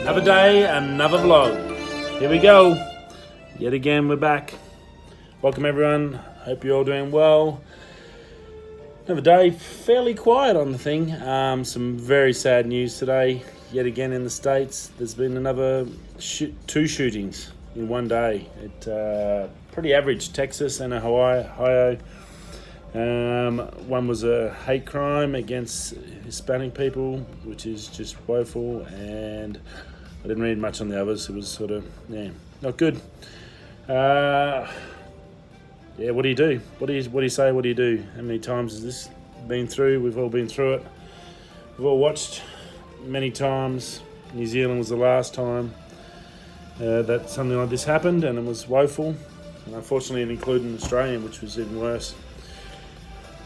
Another day, another vlog. Here we go. Yet again, we're back. Welcome everyone. Hope you're all doing well. Another day, fairly quiet on the thing. Some very sad news today. Yet again in the States, there's been another two shootings in one day. Pretty average, Texas and Ohio. One was a hate crime against Hispanic people, which is just woeful, and I didn't read much on the others. It was sort of, not good. What do you do? What do you say? What do you do? How many times has this been through? We've all been through it. We've all watched many times. New Zealand was the last time that something like this happened, and it was woeful. And unfortunately, it included an Australian, which was even worse.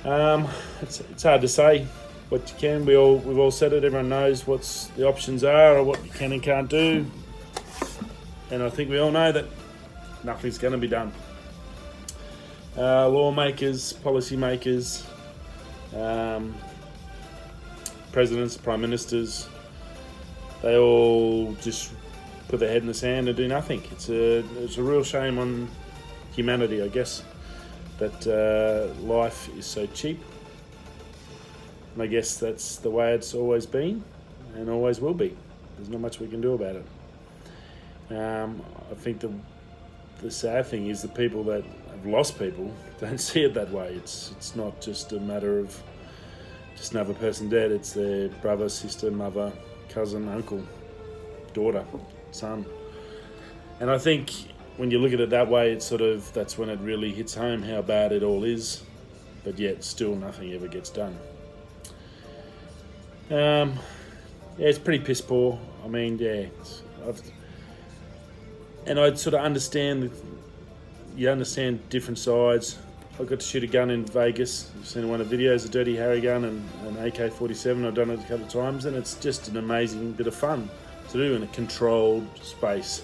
It's hard to say what you can. We've all said it. Everyone knows what the options are or what you can and can't do. And I think we all know that nothing's going to be done. Lawmakers, policymakers, presidents, prime ministers, they all just put their head in the sand and do nothing. It's a real shame on humanity, I guess, that life is so cheap. And I guess that's the way it's always been and always will be. There's not much we can do about it. I think the sad thing is the people that have lost people don't see it that way. It's not just a matter of just another person dead. It's their brother, sister, mother, cousin, uncle, daughter, son. And I think when you look at it that way, it's that's when it really hits home how bad it all is, but yet still nothing ever gets done. It's pretty piss poor. I mean, and I'd sort of understand. You understand different sides. I got to shoot a gun in Vegas. You've seen one of the videos, a Dirty Harry gun and an AK-47. I've done it a couple of times, and it's just an amazing bit of fun to do in a controlled space.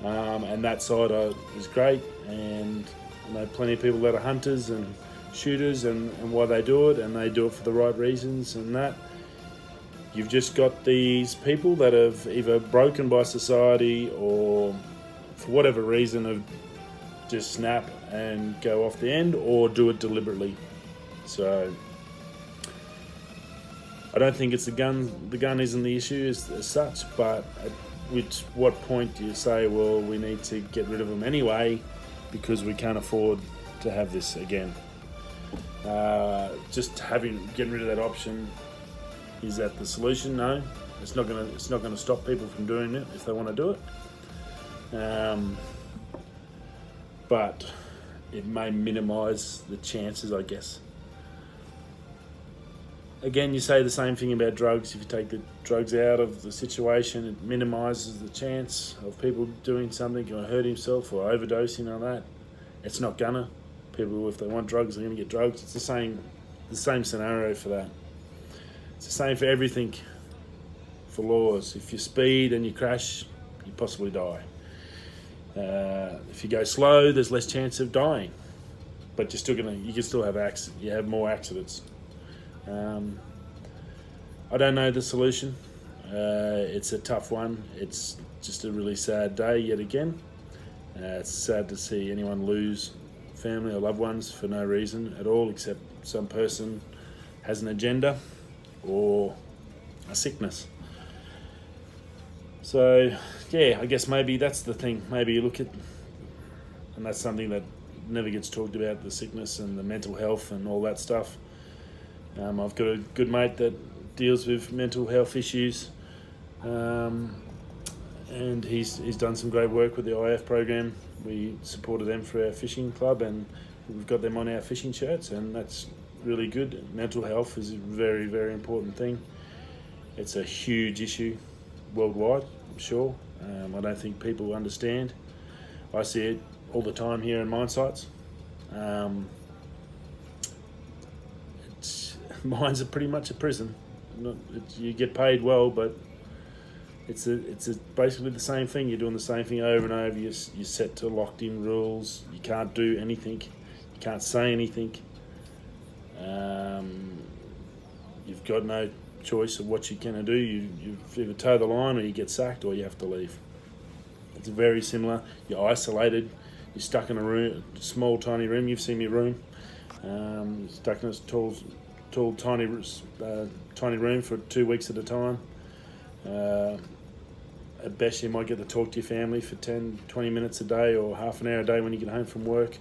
And that side is great, and I know plenty of people that are hunters and shooters and why they do it, and they do it for the right reasons. And that you've just got these people that have either broken by society or for whatever reason have just snap and go off the end, or do it deliberately. So I don't think it's the gun. The gun isn't the issue as such, but at what point do you say, well, we need to get rid of them anyway because we can't afford to have this again? Just getting rid of that option, is that the solution? No, it's not gonna stop people from doing it if they want to do it. But it may minimise the chances, I guess. Again, you say the same thing about drugs. If you take the drugs out of the situation, it minimises the chance of people doing something or hurt himself or overdosing on that. It's not gonna. People, if they want drugs, they're gonna get drugs. It's the same scenario for that. It's the same for everything. For laws, if you speed and you crash, you possibly die. If you go slow, there's less chance of dying, but you can still have accidents. You have more accidents. I don't know the solution. It's a tough one. It's just a really sad day yet again. It's sad to see anyone lose family or loved ones for no reason at all, except some person has an agenda or a sickness. So, I guess maybe that's the thing. Maybe you look at, and that's something that never gets talked about, the sickness and the mental health and all that stuff. I've got a good mate that deals with mental health issues, and he's done some great work with the IF program. We supported them for our fishing club, and we've got them on our fishing shirts, and that's really good. Mental health is a very, very important thing. It's a huge issue worldwide, I'm sure. I don't think people understand. I see it all the time here in mine sites. Mines are pretty much a prison. You get paid well, but it's basically the same thing. You're doing the same thing over and over. You're set to locked in rules. You can't do anything. You can't say anything. You've got no choice of what you're going to do. You either toe the line or you get sacked or you have to leave. It's very similar. You're isolated. You're stuck in a room, small, tiny room. You've seen my room. Stuck in a tall, tiny room for 2 weeks at a time. At best, you might get to talk to your family for 10, 20 minutes a day or half an hour a day when you get home from work.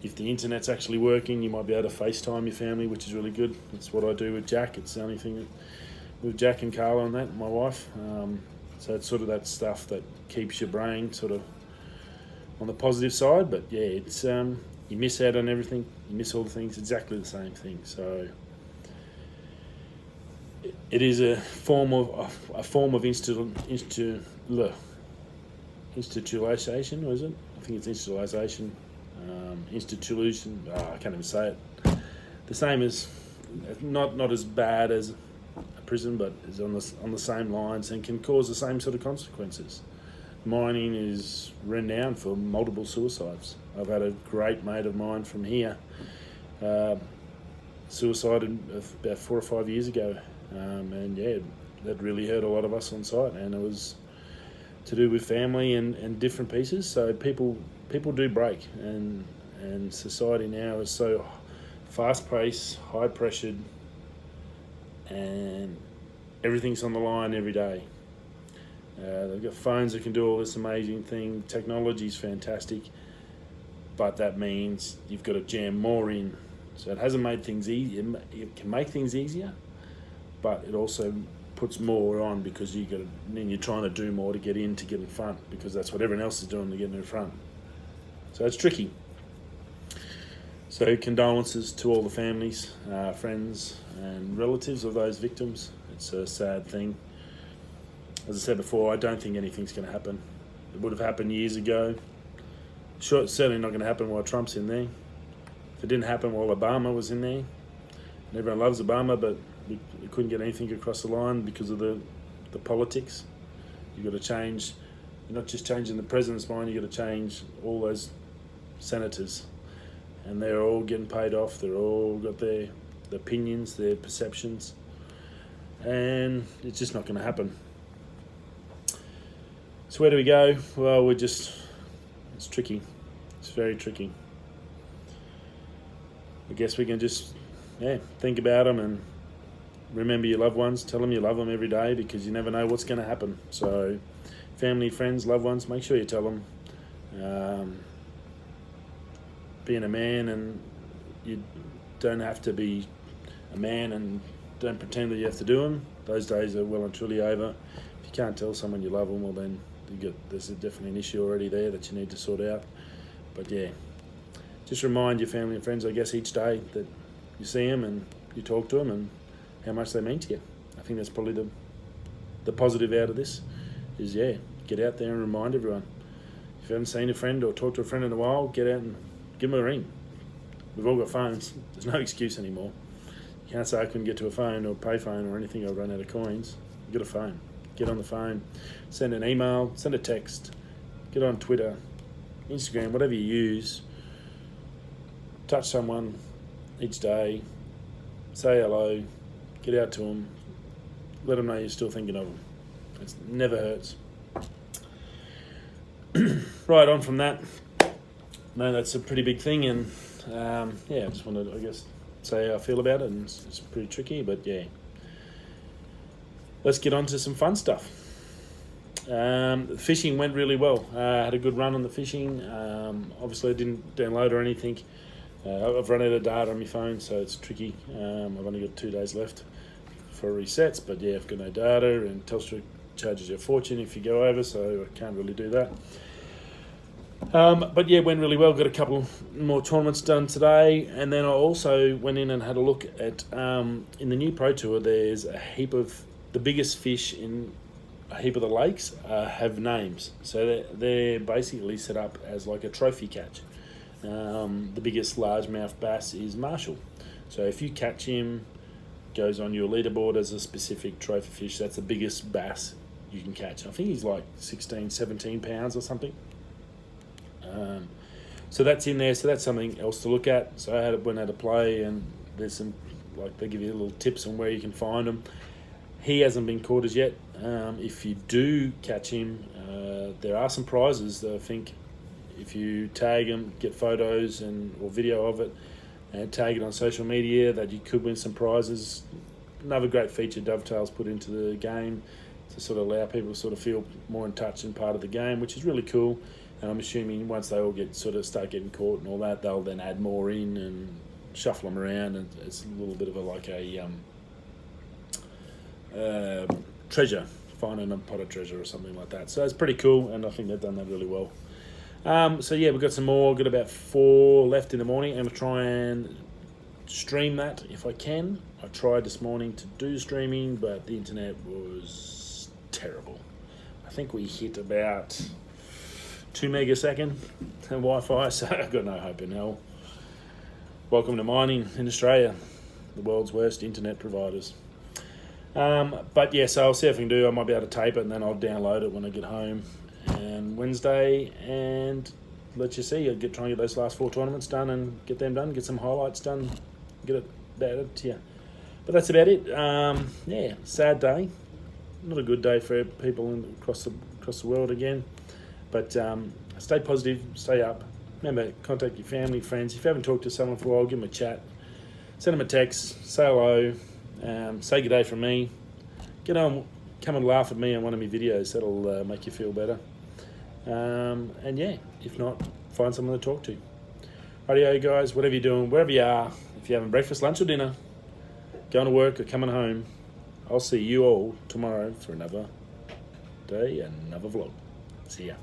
If the internet's actually working, you might be able to FaceTime your family, which is really good. That's what I do with Jack. It's the only thing with Jack and Carla and that, my wife. So it's sort of that stuff that keeps your brain sort of on the positive side. But yeah, it's you miss out on everything. You miss all the things. Exactly the same thing. So it is a form of institutionalization, or is it? I think it's institutionalization. Institution. I can't even say it. The same as not as bad as a prison, but is on the same lines and can cause the same sort of consequences. Mining is renowned for multiple suicides. I've had a great mate of mine from here suicided about 4 or 5 years ago. And yeah, that really hurt a lot of us on site, and it was to do with family and different pieces. So people do break, and society now is so fast-paced, high-pressured, and everything's on the line every day. They've got phones that can do all this amazing thing. Technology's fantastic, but that means you've got to jam more in. So it hasn't made things easier. It can make things easier, but it also puts more on because then you're trying to do more to get in front, because that's what everyone else is doing to get in front. So it's tricky. So condolences to all the families, friends and relatives of those victims. It's a sad thing. As I said before, I don't think anything's going to happen. It would have happened years ago. Sure, it's certainly not going to happen while Trump's in there. If it didn't happen while Obama was in there, and everyone loves Obama, but we couldn't get anything across the line because of the politics. You've got to change. You're not just changing the president's mind, you've got to change all those senators. And they're all getting paid off. They're all got their opinions, their perceptions. And it's just not going to happen. So where do we go? Well, it's tricky. It's very tricky. I guess we can just, think about them and remember your loved ones. Tell them you love them every day, because you never know what's going to happen. So family, friends, loved ones, make sure you tell them. Being a man, and you don't have to be a man and don't pretend that you have to do them. Those days are well and truly over. If you can't tell someone you love them, well then there's definitely an issue already there that you need to sort out. But yeah, just remind your family and friends, I guess, each day that you see them and you talk to them and how much they mean to you. I think that's probably the positive out of this is, get out there and remind everyone. If you haven't seen a friend or talked to a friend in a while, get out and give them a ring. We've all got phones. There's no excuse anymore. You can't say I couldn't get to a phone or pay phone or anything. I've run out of coins. You got a phone. Get on the phone. Send an email. Send a text. Get on Twitter, Instagram, whatever you use. Touch someone each day. Say hello. Get out to them. Let them know you're still thinking of them. It never hurts. Right, on from that. No, that's a pretty big thing, and I just wanted to, I guess, say how I feel about it, and it's pretty tricky, but yeah. Let's get on to some fun stuff. Fishing went really well. Had a good run on the fishing. Obviously, I didn't download or anything. I've run out of data on my phone, so it's tricky. I've only got 2 days left for resets, but yeah, I've got no data, and Telstra charges you a fortune if you go over, so I can't really do that. But yeah, went really well. Got a couple more tournaments done today, and then I also went in and had a look at in the new Pro Tour. There's a heap of the biggest fish in a heap of the lakes have names, so they're basically set up as like a trophy catch. The biggest largemouth bass is Marshall, so if you catch him, goes on your leaderboard as a specific trophy fish. That's the biggest bass you can catch. I think he's like 16, 17 pounds or something. So that's in there. So that's something else to look at. So I went out to play, and there's some like they give you little tips on where you can find them. He hasn't been caught as yet. If you do catch him, there are some prizes that I think if you tag him, get photos or video of it, and tag it on social media, that you could win some prizes. Another great feature Dovetail's put into the game to sort of allow people to sort of feel more in touch and part of the game, which is really cool. And I'm assuming once they all start getting caught and all that, they'll then add more in and shuffle them around, and it's a little bit of a treasure, finding a pot of treasure or something like that. So it's pretty cool, and I think they've done that really well. So yeah, we've got some more. Got about 4 left in the morning. I'm gonna try and stream that if I can. I tried this morning to do streaming, but the internet was terrible. I think we hit about 2 megasecond and Wi-Fi, so I've got no hope in hell. Welcome to mining in Australia, the world's worst internet providers. But yeah, so I'll see if I can do. I might be able to tape it, and then I'll download it when I get home on Wednesday, and let you see. I'll try and get those last 4 tournaments done and get them done, get some highlights done, get it added to you. But that's about it. Yeah, sad day. Not a good day for people across the world again. But stay positive, stay up. Remember, contact your family, friends. If you haven't talked to someone for a while, give them a chat. Send them a text, say hello, say good day from me. Come and laugh at me on one of my videos. That'll make you feel better. And yeah, if not, find someone to talk to. Rightio, guys, whatever you're doing, wherever you are, if you're having breakfast, lunch or dinner, going to work or coming home, I'll see you all tomorrow for another day and another vlog. See ya.